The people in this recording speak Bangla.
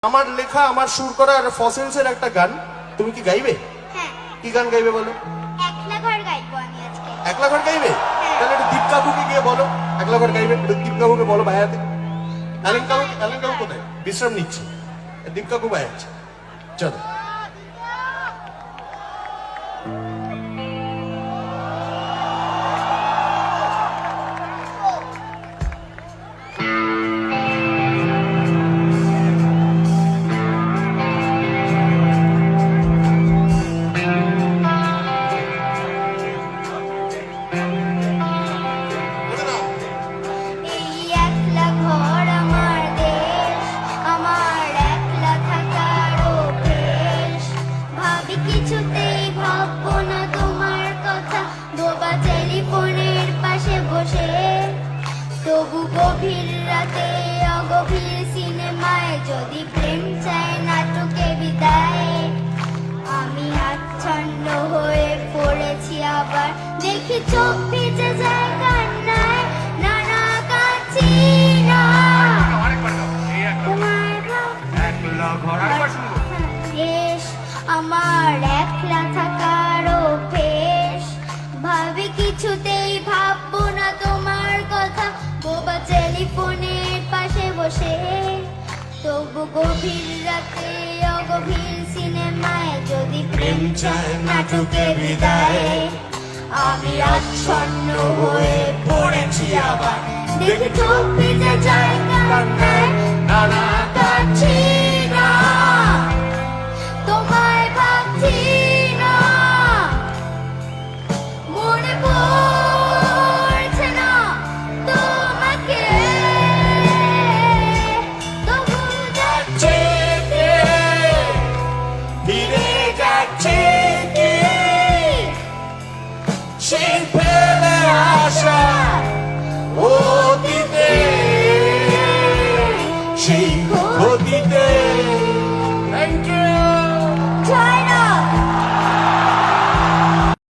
আমার লেখা আমার সুর করা আর ফসিলসের একটা গান তুমি কি গাইবে? হ্যাঁ। কি গান গাইবে বলো? একলা ঘর গাইবো আমি আজকে। একলা ঘর গাইবে? তাহলে একটু দীপ কাকুকে গিয়ে বলো একলা ঘর গাইবে। দীপ কাকুকে বলো বায়াতে। অ্যালেন কাকু কোথায়? বিশ্রাম নিচ্ছে। দীপ কাকু বায়াচ্ছে। চলো। এই একলা ঘর আমার দেশ, আমার একলা থাকার অভ্যেস। ভাবি কিছুতেই ভাববো না তোমার কথা, বোবা টেলিফোনের পাশে বসে। তবু গভীর রাতে অগভীর সিনেমায় যদি প্রেম চায় নাটকে বিদায়। আমি আচ্ছন্ন হয়ে পড়েছি আবার, দেখি চোখ ভিজে যায় কান্নায়। না না কাঁদছি না, তোমার দেশ আমার একলা থাকার অভ্যেস। ভাবি কিছুতেই ভাববো না তোমার কথা, বোবা টেলিফোনের পাশে বসে। তবু গভীর রাতে অগভীর সিনেমায় যদি প্রেম চায় নাটকে বিদায়। আমি আচ্ছন্ন হয়ে পড়েছি আবার, দেখি চোখ ভিজে যায় কান্নায়। না না কাঁদছি না, তোমায় ভাবছি না, মনে পড়ছে না তোমাকে। তবু যাচ্ছি ফিরে যাচ্ছে কি সেই ফেলে আসা অতীতে, সেই অতীতে। Thank you. জয় রাম।